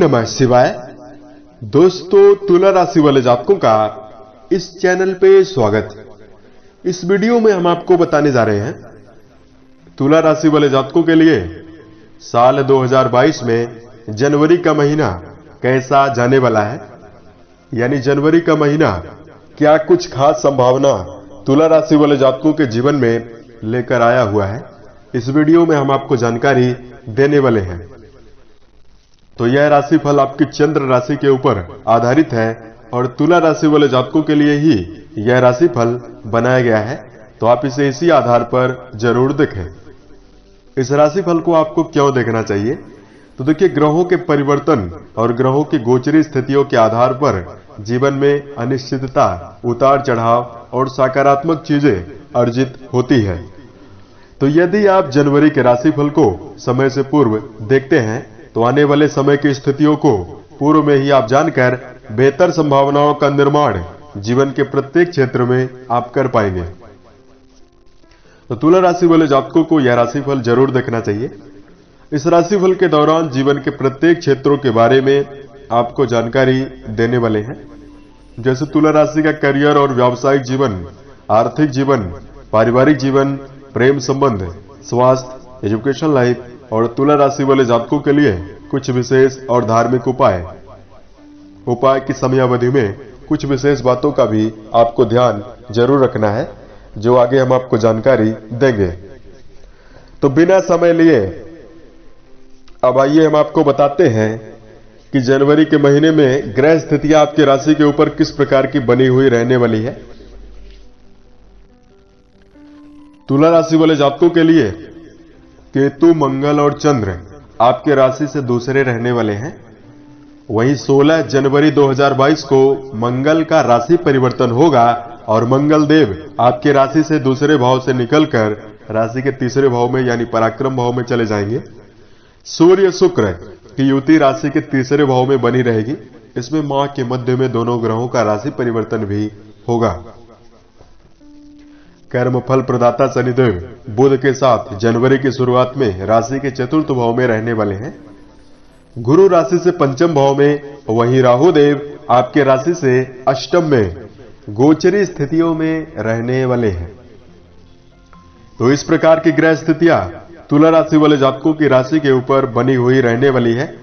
नमः शिवाय। दोस्तों, तुला राशि वाले जातकों का इस चैनल पे स्वागत। इस वीडियो में हम आपको बताने जा रहे हैं तुला राशि वाले जातकों के लिए साल 2022 में जनवरी का महीना कैसा जाने वाला है। यानी जनवरी का महीना क्या कुछ खास संभावना तुला राशि वाले जातकों के जीवन में लेकर आया हुआ है। इस वीडियो में हम आपको जानकारी देने वाले हैं। तो यह राशिफल आपकी चंद्र राशि के ऊपर आधारित है और तुला राशि वाले जातकों के लिए ही यह राशिफल बनाया गया है। तो आप इसे इसी आधार पर जरूर देखें। इस राशिफल को आपको क्यों देखना चाहिए? तो देखिए, ग्रहों के परिवर्तन और ग्रहों की गोचरी स्थितियों के आधार पर जीवन में अनिश्चितता, उतार चढ़ाव और सकारात्मक चीजें अर्जित होती है। तो यदि आप जनवरी के राशिफल को समय से पूर्व देखते हैं तो आने वाले समय की स्थितियों को पूर्व में ही आप जानकर बेहतर संभावनाओं का निर्माण जीवन के प्रत्येक क्षेत्र में आप कर पाएंगे। तो तुला राशि वाले जातकों को यह राशिफल जरूर देखना चाहिए। इस राशिफल के दौरान जीवन के प्रत्येक क्षेत्रों के बारे में आपको जानकारी देने वाले हैं। जैसे तुला राशि का करियर और व्यावसायिक जीवन, आर्थिक जीवन, पारिवारिक जीवन, प्रेम संबंध, स्वास्थ्य, एजुकेशन लाइफ और तुला राशि वाले जातकों के लिए कुछ विशेष और धार्मिक उपाय की समयावधि में कुछ विशेष बातों का भी आपको ध्यान जरूर रखना है, जो आगे हम आपको जानकारी देंगे। तो बिना समय लिए अब आइए हम आपको बताते हैं कि जनवरी के महीने में ग्रह स्थितियां आपकी राशि के ऊपर किस प्रकार की बनी हुई रहने वाली है। तुला राशि वाले जातकों के लिए केतु, मंगल और चंद्र आपके राशि से दूसरे रहने वाले हैं। वहीं 16 जनवरी 2022 को मंगल का राशि परिवर्तन होगा और मंगल देव आपके राशि से दूसरे भाव से निकलकर राशि के तीसरे भाव में यानी पराक्रम भाव में चले जाएंगे। सूर्य शुक्र की युति राशि के तीसरे भाव में बनी रहेगी। इसमें माह के मध्य में दोनों ग्रहों का राशि परिवर्तन भी होगा। कर्म फल प्रदाता शनिदेव बुध के साथ जनवरी की शुरुआत में राशि के चतुर्थ भाव में रहने वाले हैं। गुरु राशि से पंचम भाव में, वहीं राहु देव आपके राशि से अष्टम में गोचरी स्थितियों में रहने वाले हैं। तो इस प्रकार की ग्रह स्थितियां तुला राशि वाले जातकों की राशि के ऊपर बनी हुई रहने वाली है।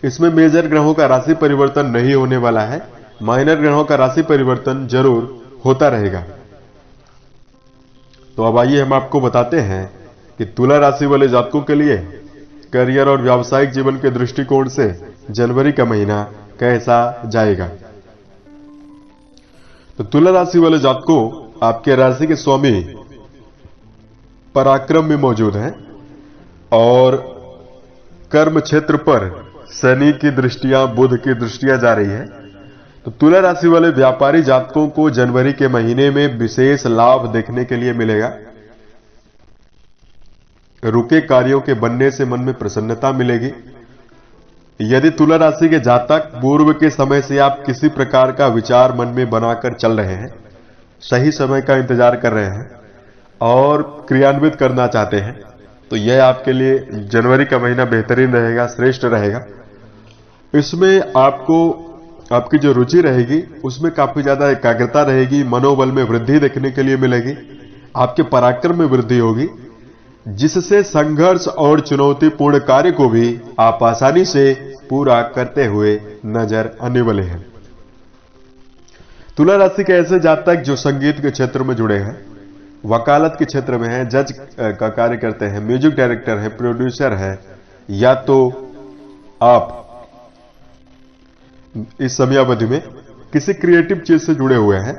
इसमें मेजर ग्रहों का राशि परिवर्तन नहीं होने वाला है। माइनर ग्रहों का राशि परिवर्तन जरूर होता रहेगा। तो अब आइए हम आपको बताते हैं कि तुला राशि वाले जातकों के लिए करियर और व्यावसायिक जीवन के दृष्टिकोण से जनवरी का महीना कैसा जाएगा। तो तुला राशि वाले जातकों आपके राशि के स्वामी पराक्रम में मौजूद हैं और कर्म क्षेत्र पर शनि की दृष्टियां, बुध की दृष्टियां जा रही है। तो तुला राशि वाले व्यापारी जातकों को जनवरी के महीने में विशेष लाभ देखने के लिए मिलेगा। रुके कार्यों के बनने से मन में प्रसन्नता मिलेगी। यदि तुला राशि के जातक पूर्व के समय से आप किसी प्रकार का विचार मन में बनाकर चल रहे हैं, सही समय का इंतजार कर रहे हैं और क्रियान्वित करना चाहते हैं, तो यह आपके लिए जनवरी का महीना बेहतरीन रहेगा, श्रेष्ठ रहेगा। इसमें आपकी जो रुचि रहेगी उसमें काफी ज्यादा एकाग्रता रहेगी, मनोबल में वृद्धि देखने के लिए मिलेगी, आपके पराक्रम में वृद्धि होगी, जिससे संघर्ष और चुनौतीपूर्ण कार्य को भी आप आसानी से पूरा करते हुए नजर आने वाले हैं। तुला राशि के ऐसे जातक जो संगीत के क्षेत्र में जुड़े हैं, वकालत के क्षेत्र में हैं, जज का कार्य करते हैं, म्यूजिक डायरेक्टर है, प्रोड्यूसर है, या तो आप इस समयावधि में किसी क्रिएटिव चीज से जुड़े हुए हैं,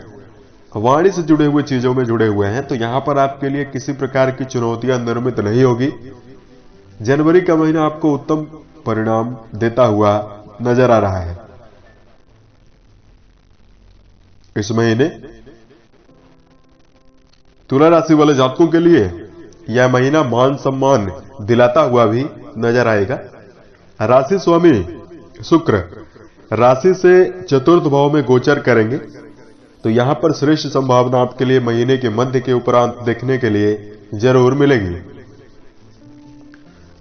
वाणी से जुड़े हुए चीजों में जुड़े हुए हैं, तो यहां पर आपके लिए किसी प्रकार की चुनौतियां निर्मित नहीं होगी। जनवरी का महीना आपको उत्तम परिणाम देता हुआ नजर आ रहा है। इस महीने तुला राशि वाले जातकों के लिए यह महीना मान सम्मान दिलाता हुआ भी नजर आएगा। राशि स्वामी शुक्र राशि से चतुर्थ भाव में गोचर करेंगे, तो यहां पर श्रेष्ठ संभावना आपके लिए महीने के मध्य के उपरांत देखने के लिए जरूर मिलेगी।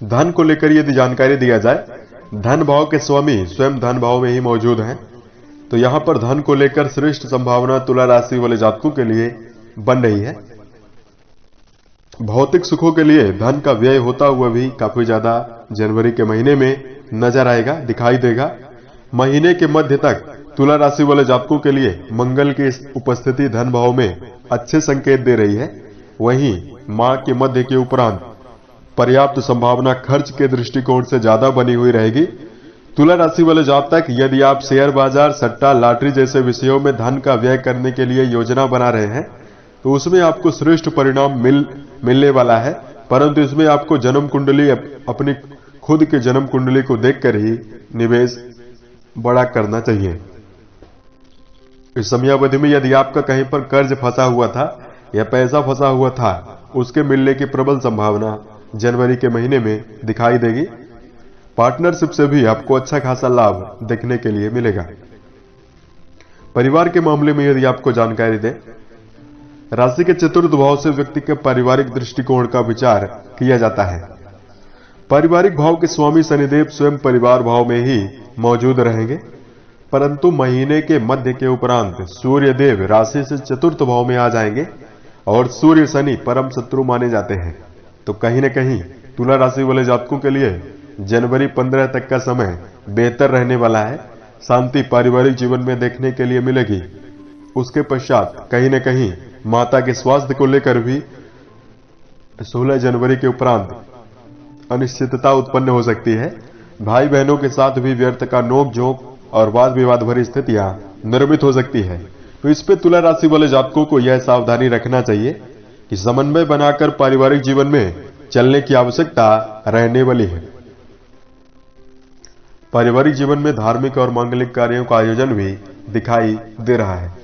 धन को लेकर यदि जानकारी दिया जाए धन भाव के स्वामी स्वयं धन भाव में ही मौजूद हैं, तो यहां पर धन को लेकर श्रेष्ठ संभावना तुला राशि वाले जातकों के लिए बन रही है। भौतिक सुखों के लिए धन का व्यय होता हुआ भी काफी ज्यादा जनवरी के महीने में नजर आएगा, दिखाई देगा। महीने के मध्य तक तुला राशि वाले जातकों के लिए मंगल की उपस्थिति धन भाव में अच्छे संकेत दे रही है। वहीं माह के मध्य के उपरांत पर्याप्त संभावना खर्च के दृष्टिकोण से ज्यादा बनी हुई रहेगी। तुला राशि वाले जातक यदि आप शेयर बाजार, सट्टा, लॉटरी जैसे विषयों में धन का व्यय करने के लिए योजना बना रहे हैं तो उसमें आपको श्रेष्ठ परिणाम मिलने वाला है, परंतु इसमें आपको जन्म कुंडली, अपनी खुद के जन्म कुंडली को देखकर ही निवेश बड़ा करना चाहिए। इस समयावधि में यदि आपका कहीं पर कर्ज फंसा हुआ था या पैसा फंसा हुआ था, उसके मिलने की प्रबल संभावना जनवरी के महीने में दिखाई देगी। पार्टनरशिप से भी आपको अच्छा खासा लाभ देखने के लिए मिलेगा। परिवार के मामले में यदि आपको जानकारी दें, राशि के चतुर्थ भाव से व्यक्ति के पारिवारिक दृष्टिकोण का विचार किया जाता है। पारिवारिक भाव के स्वामी शनिदेव स्वयं परिवार भाव में ही मौजूद रहेंगे, परंतु महीने के मध्य के उपरांत सूर्य देव राशि से चतुर्थ भाव में आ जाएंगे और सूर्य शनि परम शत्रु माने जाते हैं। तो कहीं न कहीं तुला राशि वाले जातकों के लिए जनवरी 15 तक का समय बेहतर रहने वाला है। शांति पारिवारिक जीवन में देखने के लिए मिलेगी। उसके पश्चात कहीं न कहीं माता के स्वास्थ्य को लेकर भी 16 जनवरी के उपरांत अनिश्चितता उत्पन्न हो सकती है। भाई बहनों के साथ भी व्यर्थ का नोक झोंक और वाद विवाद भरी स्थितियां निर्मित हो सकती है। तो इस पे तुला राशि वाले जातकों को यह सावधानी रखना चाहिए कि समन्वय बनाकर पारिवारिक जीवन में चलने की आवश्यकता रहने वाली है। पारिवारिक जीवन में धार्मिक और मांगलिक कार्यों का आयोजन भी दिखाई दे रहा है।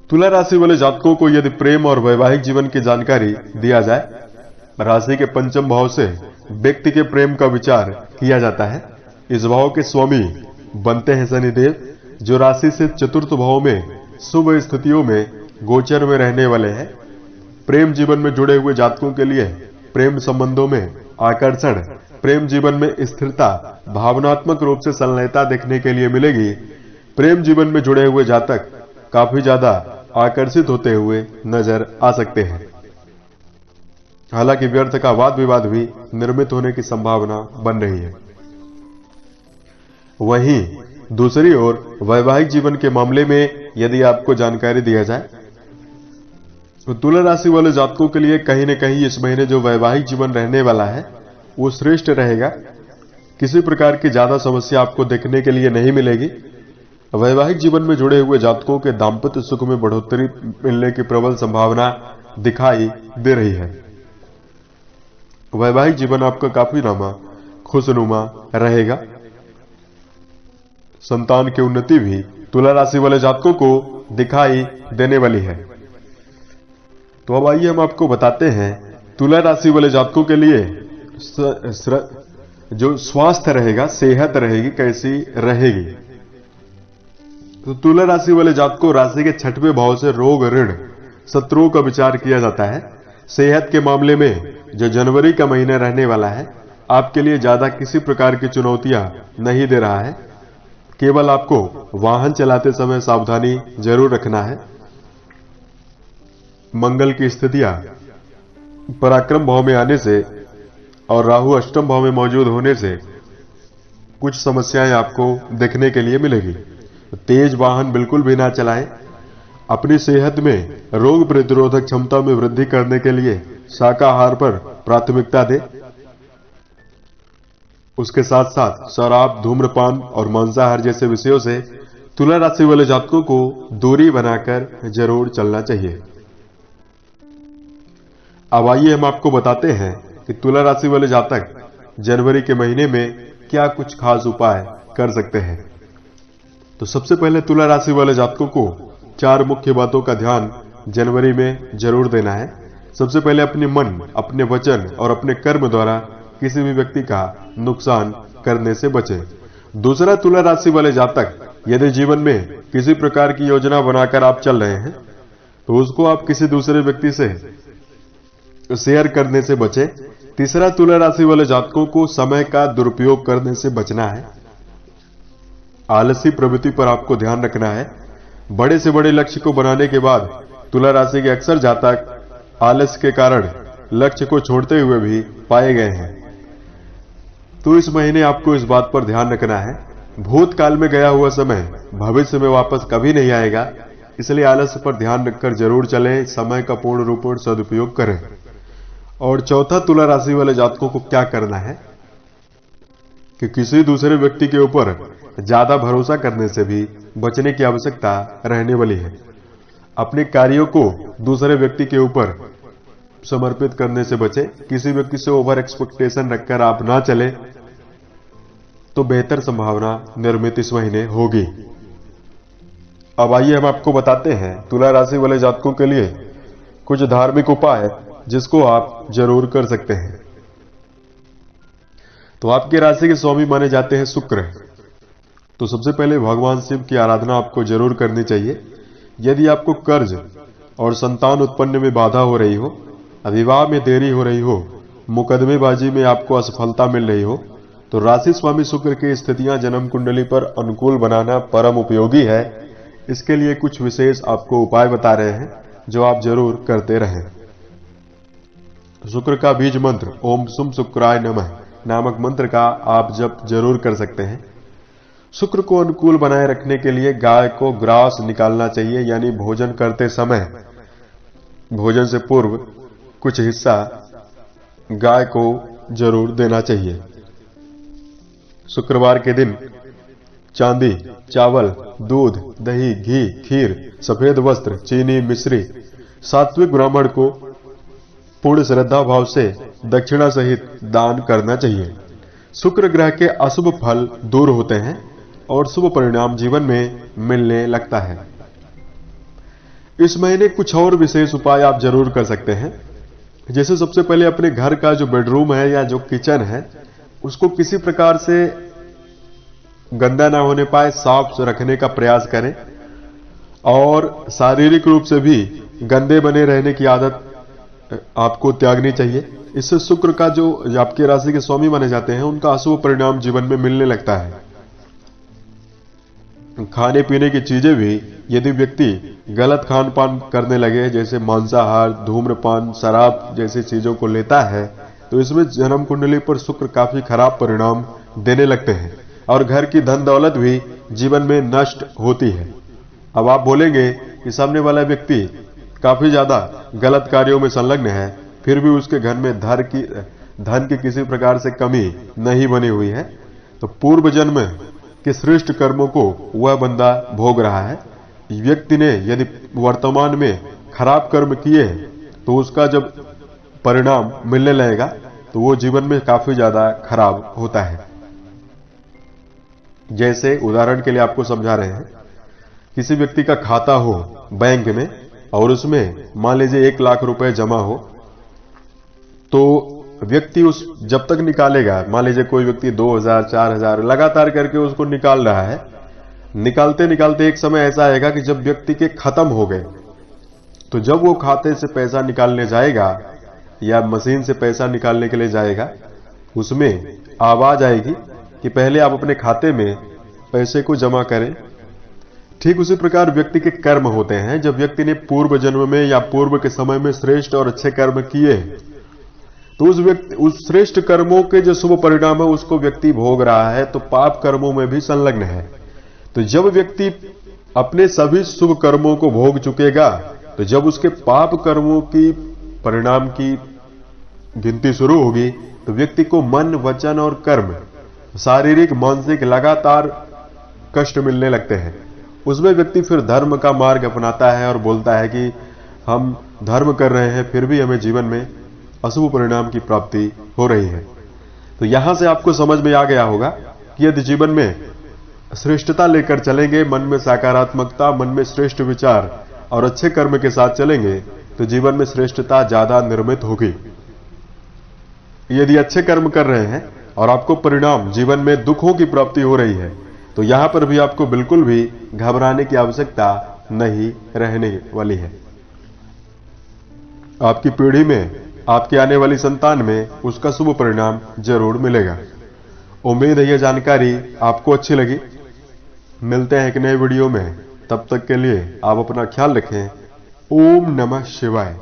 तुला राशि वाले जातकों को यदि प्रेम और वैवाहिक जीवन की जानकारी दिया जाए, राशि के पंचम भाव से व्यक्ति के प्रेम का विचार किया जाता है। इस भाव के स्वामी बनते हैं शनिदेव, जो राशि से चतुर्थ भाव में शुभ स्थितियों में गोचर में रहने वाले हैं। प्रेम जीवन में जुड़े हुए जातकों के लिए प्रेम संबंधों में आकर्षण, प्रेम जीवन में स्थिरता, भावनात्मक रूप से संलयता देखने के लिए मिलेगी। प्रेम जीवन में जुड़े हुए जातक काफी ज्यादा आकर्षित होते हुए नजर आ सकते हैं। हालांकि व्यर्थ का वाद विवाद भी निर्मित होने की संभावना बन रही है। वहीं दूसरी ओर वैवाहिक जीवन के मामले में यदि आपको जानकारी दिया जाए तो तुला राशि वाले जातकों के लिए कहीं न कहीं इस महीने जो वैवाहिक जीवन रहने वाला है वो श्रेष्ठ रहेगा। किसी प्रकार की ज्यादा समस्या आपको देखने के लिए नहीं मिलेगी। वैवाहिक जीवन में जुड़े हुए जातकों के दांपत्य सुख में बढ़ोतरी मिलने की प्रबल संभावना दिखाई दे रही है। वैवाहिक जीवन आपका काफी खुशनुमा रहेगा। संतान की उन्नति भी तुला राशि वाले जातकों को दिखाई देने वाली है। तो अब आइए हम आपको बताते हैं तुला राशि वाले जातकों के लिए जो स्वास्थ्य रहेगा, सेहत रहेगी, कैसी रहेगी। तो तुला राशि वाले जातकों राशि के छठवें भाव से रोग, ऋण, शत्रुओं का विचार किया जाता है। सेहत के मामले में जो जनवरी का महीना रहने वाला है आपके लिए ज्यादा किसी प्रकार की चुनौतियां नहीं दे रहा है। केवल आपको वाहन चलाते समय सावधानी जरूर रखना है। मंगल की स्थितियां पराक्रम भाव में आने से और राहु अष्टम भाव में मौजूद होने से कुछ समस्याएं आपको देखने के लिए मिलेगी। तेज वाहन बिल्कुल भी ना चलाएं। अपनी सेहत में रोग प्रतिरोधक क्षमता में वृद्धि करने के लिए शाकाहार पर प्राथमिकता दें। उसके साथ साथ शराब, धूम्रपान और मांसाहार जैसे विषयों से तुला राशि वाले जातकों को दूरी बनाकर जरूर चलना चाहिए। अब आइए हम आपको बताते हैं कि तुला राशि वाले जातक जनवरी के महीने में क्या कुछ खास उपाय कर सकते हैं। तो सबसे पहले तुला राशि वाले जातकों को 4 मुख्य बातों का ध्यान जनवरी में जरूर देना है। सबसे पहले अपने मन, अपने वचन और अपने कर्म द्वारा किसी भी व्यक्ति का नुकसान करने से बचें। दूसरा, तुला राशि वाले जातक यदि जीवन में किसी प्रकार की योजना बनाकर आप चल रहे हैं तो उसको आप किसी दूसरे व्यक्ति से शेयर करने से बचें। तीसरा, तुला राशि वाले जातकों को समय का दुरुपयोग करने से बचना है। आलसी प्रवृत्ति पर आपको ध्यान रखना है। बड़े से बड़े लक्ष्य को बनाने के बाद तुला राशि के अक्सर जातक आलस के कारण लक्ष्य को छोड़ते हुए भी पाए गए हैं। तो इस महीने आपको इस बात पर ध्यान रखना है, भूतकाल में गया हुआ समय भविष्य में वापस कभी नहीं आएगा, इसलिए आलस्य पर ध्यान रखकर जरूर चलें, समय का पूर्ण रूप से सदुपयोग करें। और चौथा, तुला राशि वाले जातकों को क्या करना है कि किसी दूसरे व्यक्ति के ऊपर ज्यादा भरोसा करने से भी बचने की आवश्यकता रहने वाली है। अपने कार्यों को दूसरे व्यक्ति के ऊपर समर्पित करने से बचें। किसी व्यक्ति से ओवर एक्सपेक्टेशन रखकर आप ना चले तो बेहतर संभावना निर्मित इस महीने होगी। अब आइए हम आपको बताते हैं तुला राशि वाले जातकों के लिए कुछ धार्मिक उपाय जिसको आप जरूर कर सकते हैं। तो आपकी राशि के स्वामी माने जाते हैं शुक्र। तो सबसे पहले भगवान शिव की आराधना आपको जरूर करनी चाहिए। यदि आपको कर्ज और संतान उत्पन्न में बाधा हो रही हो, विवाह में देरी हो रही हो, मुकदमेबाजी में आपको असफलता मिल रही हो, तो राशि स्वामी शुक्र की स्थितियां जन्म कुंडली पर अनुकूल बनाना परम उपयोगी है। इसके लिए कुछ विशेष आपको उपाय बता रहे हैं जो आप जरूर करते रहें। शुक्र का बीज मंत्र ओम सुम शुक्राय नमः नामक मंत्र का आप जप जरूर कर सकते हैं। शुक्र को अनुकूल बनाए रखने के लिए गाय को ग्रास निकालना चाहिए, यानी भोजन करते समय भोजन से पूर्व कुछ हिस्सा गाय को जरूर देना चाहिए। शुक्रवार के दिन चांदी, चावल, दूध, दही, घी, खीर, सफेद वस्त्र, चीनी, मिश्री सात्विक ब्राह्मण को पूर्ण श्रद्धा भाव से दक्षिणा सहित दान करना चाहिए। शुक्र ग्रह के अशुभ फल दूर होते हैं और शुभ परिणाम जीवन में मिलने लगता है। इस महीने कुछ और विशेष उपाय आप जरूर कर सकते हैं। जैसे सबसे पहले अपने घर का जो बेडरूम है या जो किचन है उसको किसी प्रकार से गंदा ना होने पाए साफ रखने का प्रयास करें, और शारीरिक रूप से भी गंदे बने रहने की आदत आपको त्यागनी चाहिए। इससे शुक्र का जो आपकी राशि के स्वामी माने जाते हैं उनका अशुभ परिणाम जीवन में मिलने लगता है। खाने पीने की चीजें भी यदि व्यक्ति गलत खान पान करने लगे, जैसे मांसाहार, धूम्रपान, शराब जैसी चीजों को लेता है, तो इसमें जन्म कुंडली पर शुक्र काफी खराब परिणाम देने लगते हैं और घर की धन दौलत भी जीवन में नष्ट होती है। अब आप बोलेंगे कि सामने वाला व्यक्ति काफी ज्यादा गलत कार्यों में संलग्न है, फिर भी उसके घर में धन की किसी प्रकार से कमी नहीं बनी हुई है, तो पूर्व जन्म के श्रेष्ठ कर्मों को वह बंदा भोग रहा है। व्यक्ति ने यदि वर्तमान में खराब कर्म किए तो उसका जब परिणाम मिलने लगेगा तो वो जीवन में काफी ज्यादा खराब होता है। जैसे उदाहरण के लिए आपको समझा रहे हैं, किसी व्यक्ति का खाता हो बैंक में और उसमें मान लीजिए 1 लाख रुपए जमा हो, तो व्यक्ति उस जब तक निकालेगा, मान लीजिए कोई व्यक्ति 2000 4000 लगातार करके उसको निकाल रहा है, निकालते निकालते एक समय ऐसा आएगा कि जब व्यक्ति के खत्म हो गए, तो जब वो खाते से पैसा निकालने जाएगा या मशीन से पैसा निकालने के लिए जाएगा, उसमें आवाज आएगी कि पहले आप अपने खाते में पैसे को जमा करें। ठीक उसी प्रकार व्यक्ति के कर्म होते हैं। जब व्यक्ति ने पूर्व जन्म में या पूर्व के समय में श्रेष्ठ और अच्छे कर्म किए तो उस श्रेष्ठ कर्मों के जो शुभ परिणाम है उसको व्यक्ति भोग रहा है, तो पाप कर्मों में भी संलग्न है। तो जब व्यक्ति अपने सभी शुभ कर्मों को भोग चुकेगा, तो जब उसके पाप कर्मों की परिणाम की गिनती शुरू होगी, तो व्यक्ति को मन, वचन और कर्म, शारीरिक मानसिक लगातार कष्ट मिलने लगते हैं। उसमें व्यक्ति फिर धर्म का मार्ग अपनाता है और बोलता है कि हम धर्म कर रहे हैं, फिर भी हमें जीवन में अशुभ परिणाम की प्राप्ति हो रही है। तो यहां से आपको समझ में आ गया होगा कि यदि जीवन में श्रेष्ठता लेकर चलेंगे, मन में सकारात्मकता, मन में श्रेष्ठ विचार और अच्छे कर्म के साथ चलेंगे, तो जीवन में श्रेष्ठता ज्यादा निर्मित होगी। यदि अच्छे कर्म कर रहे हैं और आपको परिणाम जीवन में दुखों की प्राप्ति हो रही है, तो यहां पर भी आपको बिल्कुल भी घबराने की आवश्यकता नहीं रहने वाली है। आपकी पीढ़ी में आपकी आने वाली संतान में उसका शुभ परिणाम जरूर मिलेगा। उम्मीद है यह जानकारी आपको अच्छी लगी। मिलते हैं एक नए वीडियो में, तब तक के लिए आप अपना ख्याल रखें। ओम नमः शिवाय।